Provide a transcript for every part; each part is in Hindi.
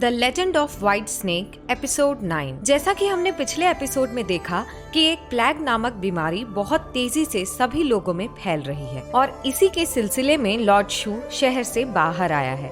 The legend of white snake episode 9। जैसा कि हमने पिछले एपिसोड में देखा कि एक प्लेग नामक बीमारी बहुत तेजी से सभी लोगों में फैल रही है और इसी के सिलसिले में लॉर्ड शू शहर से बाहर आया है।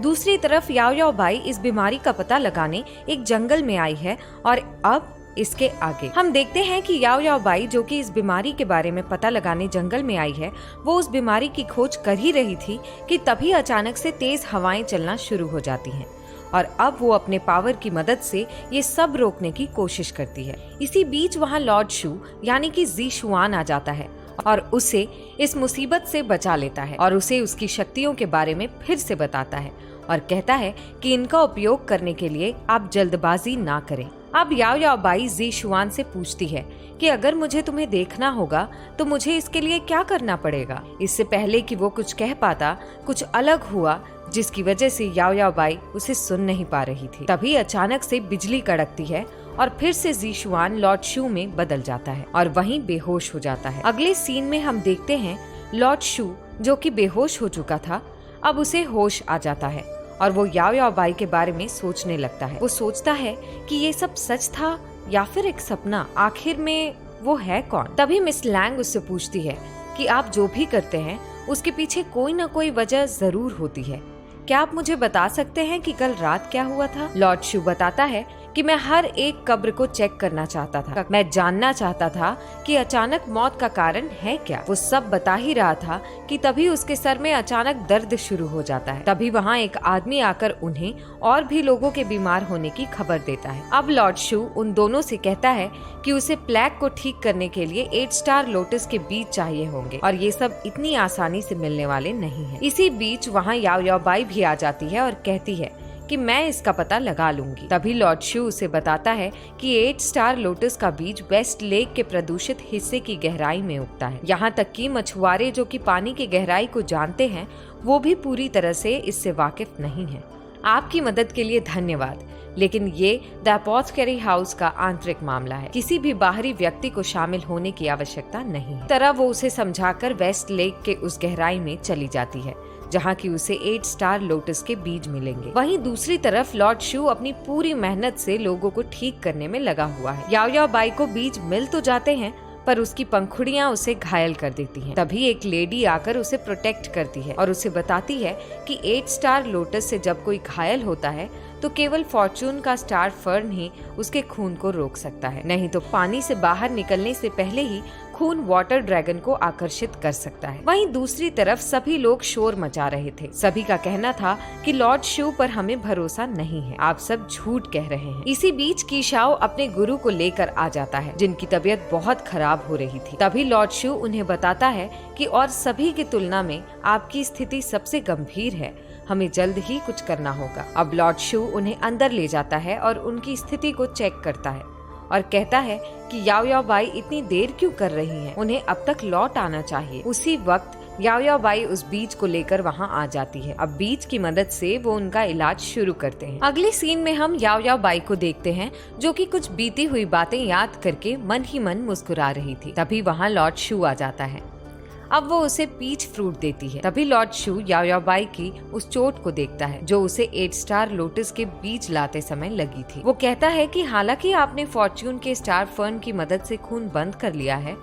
दूसरी तरफ याओ याओ बाई इस बीमारी का पता लगाने एक जंगल में आई है और अब इसके आगे हम देखते हैं कि याओ याओ बाई जो कि इस बीमारी के बारे में पता लगाने जंगल में आई है, वो उस बीमारी की खोज कर ही रही थी कि तभी अचानक से तेज हवाएं चलना शुरू हो जाती हैं और अब वो अपने पावर की मदद से ये सब रोकने की कोशिश करती है। इसी बीच वहाँ लॉर्ड शू यानी कि जी शुआन आ जाता है और उसे इस मुसीबत से बचा लेता है और उसे उसकी शक्तियों के बारे में फिर से बताता है और कहता है कि इनका उपयोग करने के लिए आप जल्दबाजी ना करें। अब याओ याओ बाई जी शुआन से पूछती है कि अगर मुझे तुम्हें देखना होगा तो मुझे इसके लिए क्या करना पड़ेगा। इससे पहले कि वो कुछ कह पाता, कुछ अलग हुआ जिसकी वजह से याओ याओ बाई उसे सुन नहीं पा रही थी। तभी अचानक से बिजली कड़कती है और फिर से जी शुआन लॉर्ड शू में बदल जाता है और वहीं बेहोश हो जाता है। अगले सीन में हम देखते हैं लॉर्ड शू जो कि बेहोश हो चुका था, अब उसे होश आ जाता है और वो याओ याओ बाई के बारे में सोचने लगता है। वो सोचता है कि ये सब सच था या फिर एक सपना, आखिर में वो है कौन। तभी मिस लैंग उससे पूछती है कि आप जो भी करते हैं उसके पीछे कोई ना कोई वजह जरूर होती है, क्या आप मुझे बता सकते हैं कि कल रात क्या हुआ था। लॉर्ड शू बताता है कि मैं हर एक कब्र को चेक करना चाहता था, मैं जानना चाहता था कि अचानक मौत का कारण है क्या। वो सब बता ही रहा था कि तभी उसके सर में अचानक दर्द शुरू हो जाता है। तभी वहाँ एक आदमी आकर उन्हें और भी लोगों के बीमार होने की खबर देता है। अब लॉर्ड शू उन दोनों से कहता है कि उसे प्लेग को ठीक करने के लिए 8 स्टार लोटस के बीज चाहिए होंगे और ये सब इतनी आसानी से मिलने वाले नहीं है। इसी बीच वहाँ याओ याओ बाई भी आ जाती है और कहती है कि मैं इसका पता लगा लूंगी। तभी लॉर्ड शू उसे बताता है कि 8 स्टार लोटस का बीज वेस्ट लेक के प्रदूषित हिस्से की गहराई में उगता है। यहाँ तक कि मछुआरे जो कि पानी की गहराई को जानते हैं वो भी पूरी तरह से इससे वाकिफ नहीं है। आपकी मदद के लिए धन्यवाद, लेकिन ये द अपोथेकेरी हाउस का आंतरिक मामला है, किसी भी बाहरी व्यक्ति को शामिल होने की आवश्यकता नहीं है। तरह वो उसे समझाकर वेस्ट लेक के उस गहराई में चली जाती है जहाँ की उसे 8 स्टार लोटस के बीज मिलेंगे। वहीं दूसरी तरफ लॉर्ड शू अपनी पूरी मेहनत से लोगों को ठीक करने में लगा हुआ है। याओ याओ बाई को बीज मिल तो जाते हैं पर उसकी पंखुड़ियां उसे घायल कर देती हैं। तभी एक लेडी आकर उसे प्रोटेक्ट करती है और उसे बताती है कि 8 स्टार लोटस से जब कोई घायल होता है तो केवल फॉर्चून का स्टार फर्न ही उसके खून को रोक सकता है, नहीं तो पानी से बाहर निकलने से पहले ही खून वाटर ड्रैगन को आकर्षित कर सकता है। वहीं दूसरी तरफ सभी लोग शोर मचा रहे थे। सभी का कहना था कि लॉर्ड शू पर हमें भरोसा नहीं है, आप सब झूठ कह रहे हैं। इसी बीच कीशाओ अपने गुरु को लेकर आ जाता है जिनकी तबीयत बहुत खराब हो रही थी। तभी लॉर्ड शू उन्हें बताता है कि और सभी की तुलना में आपकी स्थिति सबसे गंभीर है, हमें जल्द ही कुछ करना होगा। अब लॉर्ड शू उन्हें अंदर ले जाता है और उनकी स्थिति को चेक करता है और कहता है कि याओ याओ बाई इतनी देर क्यों कर रही हैं? उन्हें अब तक लौट आना चाहिए। उसी वक्त याओ याओ बाई उस बीज को लेकर वहां आ जाती है। अब बीज की मदद से वो उनका इलाज शुरू करते हैं। अगले सीन में हम याओ याओ बाई को देखते हैं जो कि कुछ बीती हुई बातें याद करके मन ही मन मुस्कुरा रही थी। तभी वहाँ लॉर्ड शू आ जाता है। अब वो उसे पीच फ्रूट देती है। तभी लॉर्ड शू याओ याओ बाई की उस चोट को देखता है जो उसे 8 स्टार लोटस के बीज लाते समय लगी थी। वो कहता है कि हालांकि आपने फॉर्च्यून के स्टार फर्न की मदद से खून बंद कर लिया है,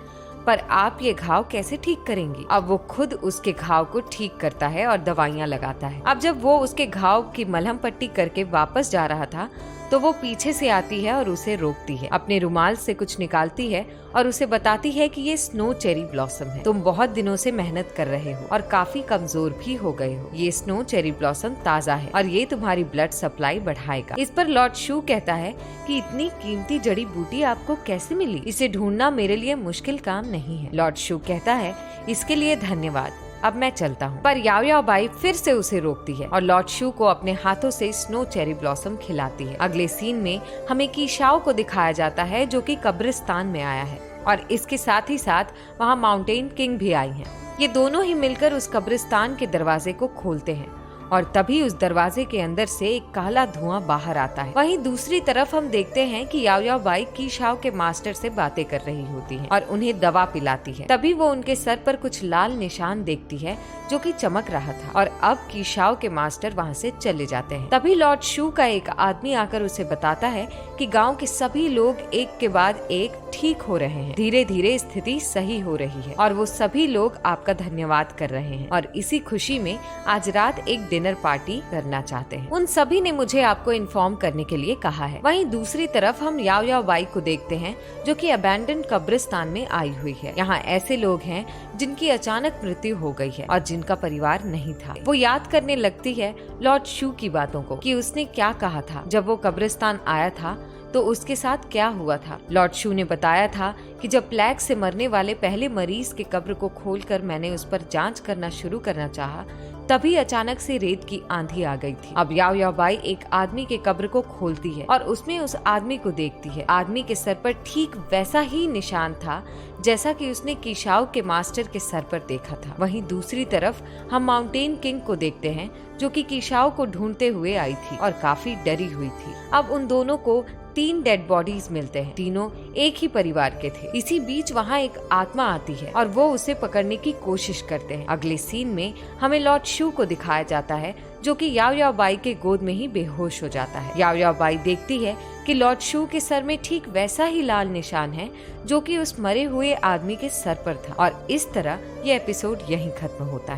पर आप ये घाव कैसे ठीक करेंगी। अब वो खुद उसके घाव को ठीक करता है और दवाइयाँ लगाता है। अब जब वो उसके घाव की मलहम पट्टी करके वापस जा रहा था तो वो पीछे से आती है और उसे रोकती है, अपने रुमाल से कुछ निकालती है और उसे बताती है कि ये स्नो चेरी ब्लॉसम है। तुम बहुत दिनों से मेहनत कर रहे हो और काफी कमजोर भी हो गए हो। ये स्नो चेरी ब्लॉसम ताज़ा है और ये तुम्हारी ब्लड सप्लाई बढ़ाएगा। इस पर लॉर्ड शू कहता है कि इतनी कीमती जड़ी बूटी आपको कैसे मिली? इसे ढूंढना मेरे लिए मुश्किल काम नहीं है। लॉर्ड शू कहता है इसके लिए धन्यवाद, अब मैं चलता हूँ। पर याओ याओ बाई फिर से उसे रोकती है और लॉर्ड शू को अपने हाथों से स्नो चेरी ब्लॉसम खिलाती है। अगले सीन में हमें कीशाओ को दिखाया जाता है जो कि कब्रिस्तान में आया है और इसके साथ ही साथ वहाँ माउंटेन किंग भी आई हैं। ये दोनों ही मिलकर उस कब्रिस्तान के दरवाजे को खोलते हैं और तभी उस दरवाजे के अंदर से एक काला धुआं बाहर आता है। वहीं दूसरी तरफ हम देखते हैं कि याओ याओ बाई कीशाओ के मास्टर से बातें कर रही होती है और उन्हें दवा पिलाती है। तभी वो उनके सर पर कुछ लाल निशान देखती है जो कि चमक रहा था और अब कीशाओ के मास्टर वहाँ से चले जाते हैं। तभी लॉर्ड शू का एक आदमी आकर उसे बताता है कि गांव के सभी लोग एक के बाद एक ठीक हो रहे हैं, धीरे धीरे स्थिति सही हो रही है और वो सभी लोग आपका धन्यवाद कर रहे हैं और इसी खुशी में आज रात एक डिनर पार्टी करना चाहते हैं। उन सभी ने मुझे आपको इन्फॉर्म करने के लिए कहा है। वहीं दूसरी तरफ हम याओ याओ बाई को देखते हैं जो कि अबैंडन कब्रिस्तान में आई हुई है। यहाँ ऐसे लोग हैं जिनकी अचानक मृत्यु हो गई है और जिनका परिवार नहीं था। वो याद करने लगती है लॉर्ड शू की बातों को कि उसने क्या कहा था जब वो कब्रिस्तान आया था तो उसके साथ क्या हुआ था। लॉर्ड शू ने बताया था कि जब प्लेग से मरने वाले पहले मरीज के कब्र को खोलकर मैंने उस पर जांच करना शुरू करना चाहा, तभी अचानक से रेत की आंधी आ गई थी। अब याओ याओ बाई एक आदमी के कब्र को खोलती है और उसमें उस आदमी को देखती है। आदमी के सर पर ठीक वैसा ही निशान था जैसा कि उसने कीशाओ के मास्टर के सर पर देखा था। वहीं दूसरी तरफ हम माउंटेन किंग को देखते हैं जो कि कीशाओ को ढूंढते हुए आई थी और काफी डरी हुई थी। अब उन दोनों को 3 डेड बॉडीज मिलते हैं, तीनों एक ही परिवार के थे। इसी बीच वहाँ एक आत्मा आती है और वो उसे पकड़ने की कोशिश करते हैं। अगले सीन में हमें लॉर्ड शू को दिखाया जाता है जो कि याओ याओ बाई के गोद में ही बेहोश हो जाता है। याओ याओ बाई देखती है कि लॉर्ड शू के सर में ठीक वैसा ही लाल निशान है जो कि उस मरे हुए आदमी के सर पर था और इस तरह ये एपिसोड यहीं खत्म होता है।